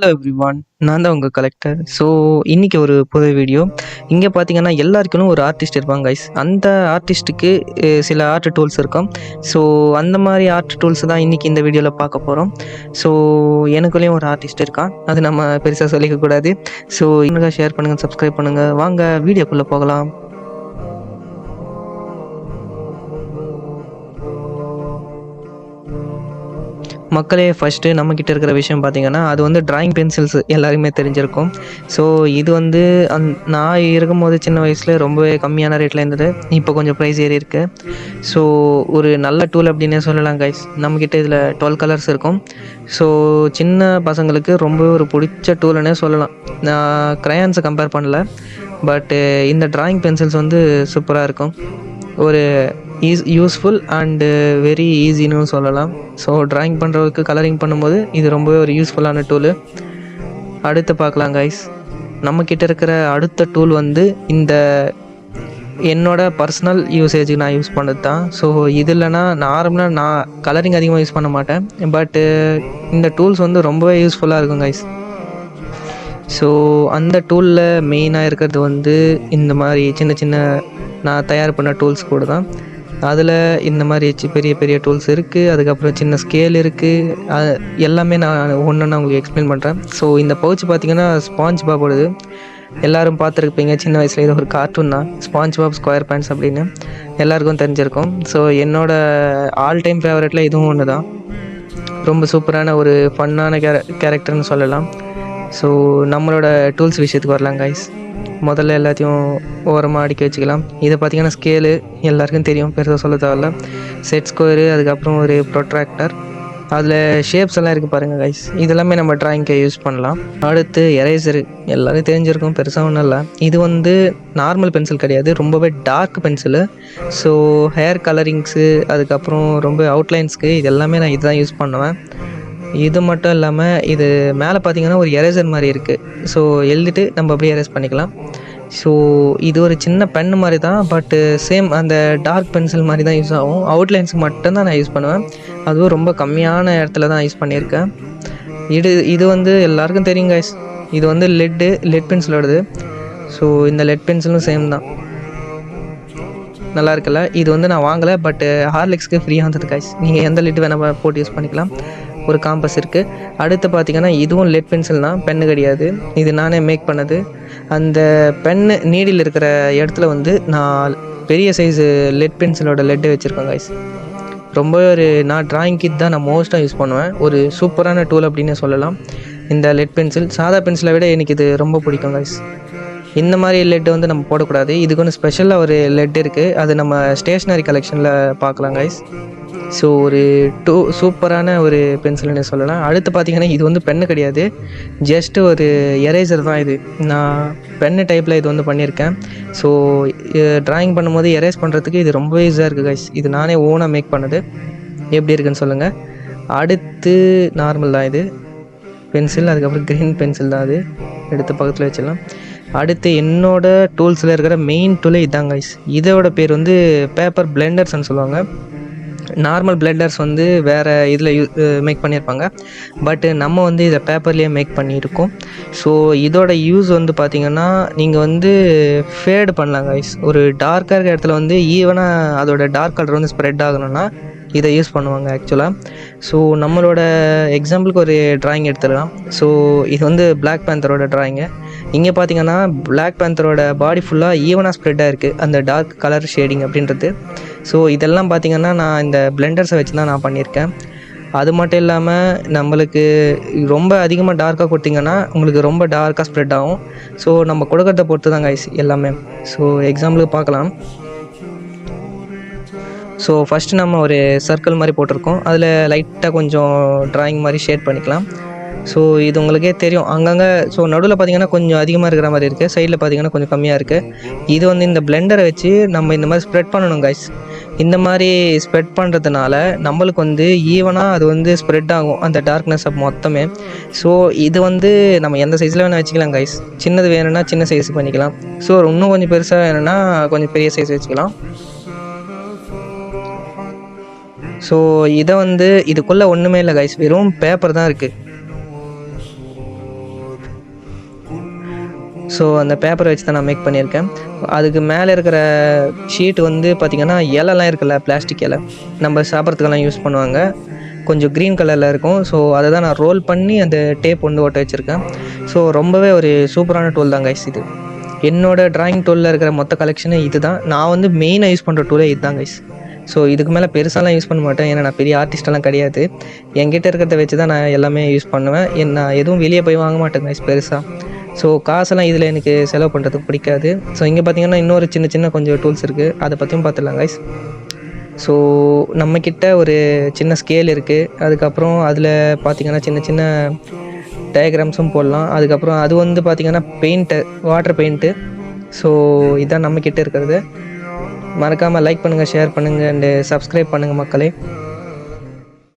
Hello everyone. நான் தான் உங்கள் கலெக்டர். ஸோ இன்றைக்கி ஒரு புது வீடியோ. இங்கே பார்த்தீங்கன்னா எல்லாருக்கும் ஒரு ஆர்டிஸ்ட் இருப்பாங்க கைஸ். அந்த ஆர்டிஸ்ட்டுக்கு சில ஆர்ட் டூல்ஸ் இருக்கும். ஸோ அந்த மாதிரி ஆர்ட் டூல்ஸ் தான் இன்றைக்கி இந்த வீடியோவில் பார்க்க போகிறோம். ஸோ எனக்குள்ளேயும் ஒரு ஆர்டிஸ்ட் இருக்கான், அது நம்ம பெருசாக சொல்லிக்கக்கூடாது. ஸோ இன்னும் ஷேர் பண்ணுங்கள், சப்ஸ்கிரைப் பண்ணுங்கள். வாங்க வீடியோக்குள்ளே போகலாம். மக்களே, ஃபஸ்ட்டு நம்மக்கிட்ட இருக்கிற விஷயம் பார்த்திங்கன்னா, அது வந்து ட்ராயிங் பென்சில்ஸ் எல்லாருக்குமே தெரிஞ்சிருக்கும். ஸோ இது வந்து நான் இருக்கும்போது சின்ன வயசில் ரொம்பவே கம்மியான ரேட்டில் இருந்தது. இப்போ கொஞ்சம் ப்ரைஸ் ஏறி இருக்குது. ஸோ ஒரு நல்ல டூல் அப்படின்னே சொல்லலாம் கைஸ். நம்மக்கிட்ட இதில் 12 கலர்ஸ் இருக்கும். ஸோ சின்ன பசங்களுக்கு ரொம்பவே ஒரு பிடிச்ச டூல்னே சொல்லலாம். நான் க்ரையான்ஸை கம்பேர் பண்ணல, பட்டு இந்த ட்ராயிங் பென்சில்ஸ் வந்து சூப்பராக இருக்கும். ஒரு யூஸ்ஃபுல் அண்டு வெரி ஈஸின்னு சொல்லலாம். ஸோ ட்ராயிங் பண்ணுறதுக்கு, கலரிங் பண்ணும்போது இது ரொம்பவே ஒரு யூஸ்ஃபுல்லான டூலு. அடுத்து பார்க்கலாம் கைஸ். நம்மக்கிட்ட இருக்கிற அடுத்த டூல் வந்து இந்த என்னோடய பர்சனல் யூசேஜுக்கு நான் யூஸ் பண்ணது தான். ஸோ இது இல்லைனா நார்மலாக நான் கலரிங் அதிகமாக யூஸ் பண்ண மாட்டேன். பட்டு இந்த டூல்ஸ் வந்து ரொம்பவே யூஸ்ஃபுல்லாக இருக்கும் கைஸ். ஸோ அந்த டூலில் மெயினாக இருக்கிறது வந்து இந்த மாதிரி சின்ன சின்ன நான் தயார் பண்ண டூல்ஸ் கூட தான். அதில் இந்த மாதிரி பெரிய பெரிய டூல்ஸ் இருக்குது. அதுக்கப்புறம் சின்ன ஸ்கேல் இருக்குது. எல்லாமே நான் ஒன்று உங்களுக்கு எக்ஸ்பிளைன் பண்ணுறேன். ஸோ இந்த பவுச் பார்த்திங்கன்னா ஸ்பாஞ்ச் பாபோடது. எல்லோரும் பார்த்துருப்பீங்க சின்ன வயசில். இது ஒரு கார்ட்டூன் தான், ஸ்பாஞ்ச் பாப் ஸ்கொயர் பேண்ட்ஸ் அப்படின்னு எல்லாருக்கும் தெரிஞ்சிருக்கும். ஸோ என்னோடய ஆல் டைம் ஃபேவரெட்டில் இதுவும் ஒன்று தான். ரொம்ப சூப்பரான ஒரு ஃபன்னான கேரக்டர்னு சொல்லலாம். ஸோ நம்மளோட டூல்ஸ் விஷயத்துக்கு வரலாம் கைஸ். முதல்ல எல்லாத்தையும் ஓரமாக அடுக்கி வச்சுக்கலாம். இதை பார்த்திங்கன்னா ஸ்கேலு எல்லாருக்கும் தெரியும், பெருசாக சொல்ல தேவையில்ல. செட் ஸ்கொயரு, அதுக்கப்புறம் ஒரு ப்ரொட்ராக்டர், அதில் ஷேப்ஸ் எல்லாம் இருக்குது பாருங்கள் கைஸ். இதெல்லாமே நம்ம ட்ராயிங்க்கு யூஸ் பண்ணலாம். அடுத்து எரேசரு எல்லோரும் தெரிஞ்சிருக்கும், பெருசாக ஒன்றும் இல்லை. இது வந்து நார்மல் பென்சில் கிடையாது, ரொம்பவே dark pencil. So hair colourings, அதுக்கப்புறம் ரொம்ப அவுட்லைன்ஸ்க்கு இது எல்லாமே நான் இதுதான் யூஸ் பண்ணுவேன். இது மட்டும் இல்லாமல் இது மேலே பார்த்திங்கன்னா ஒரு எரேசர் மாதிரி இருக்குது. ஸோ எழுதிட்டு நம்ம அப்படியே எரேஸ் பண்ணிக்கலாம். ஸோ இது ஒரு சின்ன பென் மாதிரி தான், பட்டு சேம் அந்த டார்க் பென்சில் மாதிரி தான் யூஸ் ஆகும். அவுட்லைன்ஸுக்கு மட்டும்தான் நான் யூஸ் பண்ணுவேன். அதுவும் ரொம்ப கம்மியான இடத்துல தான் யூஸ் பண்ணியிருக்கேன். இது வந்து எல்லாருக்கும் தெரியும் கைஸ். இது வந்து லெட் பென்சிலோடது. ஸோ இந்த லெட் பென்சிலும் சேம் தான், நல்லா இருக்குல்ல. இது வந்து நான் வாங்கலை, பட்டு ஹார்லிக்ஸ்க்கு ஃப்ரீயாக வந்தது கைஸ். நீங்கள் எந்த லெட் வேணால் போட்டு யூஸ் பண்ணிக்கலாம். ஒரு காம்பஸ் இருக்குது. அடுத்து பார்த்திங்கன்னா இதுவும் லெட் பென்சில் தான், பென்னு கிடையாது. இது நானே மேக் பண்ணது. அந்த பென்னு நீடில் இருக்கிற இடத்துல வந்து நான் பெரிய சைஸு லெட் பென்சிலோட லெட்டை வச்சுருக்கேன் கைஸ். ரொம்ப நான் ட்ராயிங் கிட் தான் நான் மோஸ்ட்டாக யூஸ் பண்ணுவேன். ஒரு சூப்பரான டூல் அப்படின்னு சொல்லலாம் இந்த லெட் பென்சில். சாதா பென்சிலை விட எனக்கு இது ரொம்ப பிடிக்கும் கைஸ். இந்த மாதிரி லெட்டு வந்து நம்ம போடக்கூடாது. இதுக்கு ஒன்று ஸ்பெஷலாக ஒரு லெட் இருக்குது, அது நம்ம ஸ்டேஷ்னரி கலெக்ஷனில் பார்க்கலாம் கைஸ். ஸோ ஒரு சூப்பரான ஒரு பென்சில்னு சொல்லலாம். அடுத்து பார்த்திங்கன்னா இது வந்து பென்னு கிடையாது, ஜஸ்ட்டு ஒரு எரேசர் தான். இது நான் பென்னு டைப்பில் இது வந்து பண்ணியிருக்கேன். ஸோ ட்ராயிங் பண்ணும்போது எரேஸ் பண்ணுறதுக்கு இது ரொம்ப ஈஸியாக இருக்குது கைஸ். இது நானே ஓனாக மேக் பண்ணது. எப்படி இருக்குன்னு சொல்லுங்கள். அடுத்து நார்மல் தான் இது பென்சில், அதுக்கப்புறம் க்ரீன் பென்சில் தான், அது எடுத்து பக்கத்தில் வச்சிடலாம். அடுத்து என்னோடய டூல்ஸில் இருக்கிற மெயின் டூலே இதுதான் கைஸ். இதோட பேர் வந்து பேப்பர் பிளெண்டர்ஸ்ன்னு சொல்லுவாங்க. நார்மல் பிளெண்டர்ஸ் வந்து வேறு இதில் மேக் பண்ணியிருப்பாங்க, பட்டு நம்ம வந்து இதை பேப்பர்லேயே மேக் பண்ணியிருக்கோம். ஸோ இதோட யூஸ் வந்து பார்த்திங்கன்னா நீங்கள் வந்து ஃபேடு பண்ணலாம் கைஸ். ஒரு டார்க்காக இருக்கிற இடத்துல வந்து ஈவனாக அதோட டார்க் கலர் வந்து ஸ்ப்ரெட் ஆகணும்னா இதை யூஸ் பண்ணுவாங்க ஆக்சுவலாக. ஸோ நம்மளோட எக்ஸாம்பிளுக்கு ஒரு ட்ராயிங் எடுத்துடலாம். ஸோ இது வந்து பிளாக் பேந்தரோட ட்ராயிங்கு. இங்கே பார்த்திங்கன்னா பிளாக் பேந்தரோட பாடி ஃபுல்லாக ஈவனாக ஸ்ப்ரெட்டாக இருக்குது அந்த டார்க் கலர் ஷேடிங் அப்படின்றது. ஸோ இதெல்லாம் பார்த்திங்கன்னா நான் இந்த பிளெண்டர்ஸை வச்சு தான் நான் பண்ணியிருக்கேன். அது மட்டும் இல்லாமல் நம்மளுக்கு ரொம்ப அதிகமாக டார்க்காக கொடுத்திங்கன்னா உங்களுக்கு ரொம்ப டார்க்காக ஸ்ப்ரெட் ஆகும். ஸோ நம்ம கொடுக்கறத பொறுத்து தான் கைஸ் எல்லாமே. ஸோ எக்ஸாம்பிளுக்கு பார்க்கலாம். ஸோ ஃபஸ்ட்டு நம்ம ஒரு சர்க்கிள் மாதிரி போட்டிருக்கோம், அதில் லைட்டாக கொஞ்சம் ட்ராயிங் மாதிரி ஷேட் பண்ணிக்கலாம். ஸோ இது உங்களுக்கே தெரியும் அங்கங்கே. ஸோ நடுவில் பார்த்திங்கன்னா கொஞ்சம் அதிகமாக இருக்கிற மாதிரி இருக்குது, சைடில் பார்த்திங்கன்னா கொஞ்சம் கம்மியாக இருக்குது. இது வந்து இந்த பிளெண்டரை வச்சு நம்ம இந்த மாதிரி ஸ்ப்ரெட் பண்ணணும் கைஸ். இந்த மாதிரி ஸ்ப்ரெட் பண்ணுறதுனால நம்மளுக்கு வந்து ஈவனாக அது வந்து ஸ்ப்ரெட் ஆகும் அந்த டார்க்னஸ் மொத்தமே. ஸோ இது வந்து நம்ம எந்த சைஸில் வேணால் வச்சுக்கலாம் கைஸ். சின்னது வேணும்னா சின்ன சைஸ் பண்ணிக்கலாம். ஸோ இன்னும் கொஞ்சம் பெருசாக வேணும்னா கொஞ்சம் பெரிய சைஸ் வச்சுக்கலாம். ஸோ இதை வந்து இதுக்குள்ளே ஒன்றுமே இல்லை கைஸ், வெறும் பேப்பர் தான் இருக்குது. ஸோ அந்த பேப்பரை வச்சு தான் நான் மேக் பண்ணியிருக்கேன். அதுக்கு மேலே இருக்கிற ஷீட் வந்து பார்த்திங்கன்னா இலைலாம் இருக்குல்ல, பிளாஸ்டிக் இலை நம்ம சாப்பிட்றதுக்கெல்லாம் யூஸ் பண்ணுவாங்க, கொஞ்சம் க்ரீன் கலரில் இருக்கும். ஸோ அதை தான் நான் ரோல் பண்ணி அந்த டேப் வந்து ஒட்ட வச்சுருக்கேன். ஸோ ரொம்பவே ஒரு சூப்பரான டூல் தான் கைஸ் இது. என்னோடய ட்ராயிங் டூலில் இருக்கிற மொத்த கலெக்ஷனு இது தான். நான் வந்து மெயினாக யூஸ் பண்ணுற டூலே இது தான் கைஸ். ஸோ இதுக்கு மேலே பெருசாலாம் யூஸ் பண்ண மாட்டேன், ஏன்னா நான் பெரிய ஆர்டிஸ்டெல்லாம் கிடையாது. என்கிட்ட இருக்கிறத வச்சு தான் நான் எல்லாமே யூஸ் பண்ணுவேன். நான் எதுவும் வெளியே போய் வாங்க மாட்டேன் கைஸ் பெருசாக. ஸோ காசெல்லாம் இதில் எனக்கு செலவு பண்ணுறதுக்கு பிடிக்காது. ஸோ இங்கே பார்த்திங்கன்னா இன்னொரு சின்ன கொஞ்சம் டூல்ஸ் இருக்குது, அதை பற்றியும் பார்த்துடலாம் கைஸ். ஸோ நம்மக்கிட்ட ஒரு சின்ன ஸ்கேல் இருக்குது. அதுக்கப்புறம் அதில் பார்த்திங்கன்னா சின்ன டயக்ராம்ஸும் போடலாம். அதுக்கப்புறம் அது வந்து பார்த்திங்கன்னா வாட்டர் பெயிண்ட்டு. ஸோ இதுதான் நம்மக்கிட்ட இருக்கிறது. மறக்காமல் லைக் பண்ணுங்கள், ஷேர் பண்ணுங்கள் அண்டு சப்ஸ்கிரைப் பண்ணுங்கள் மக்களே.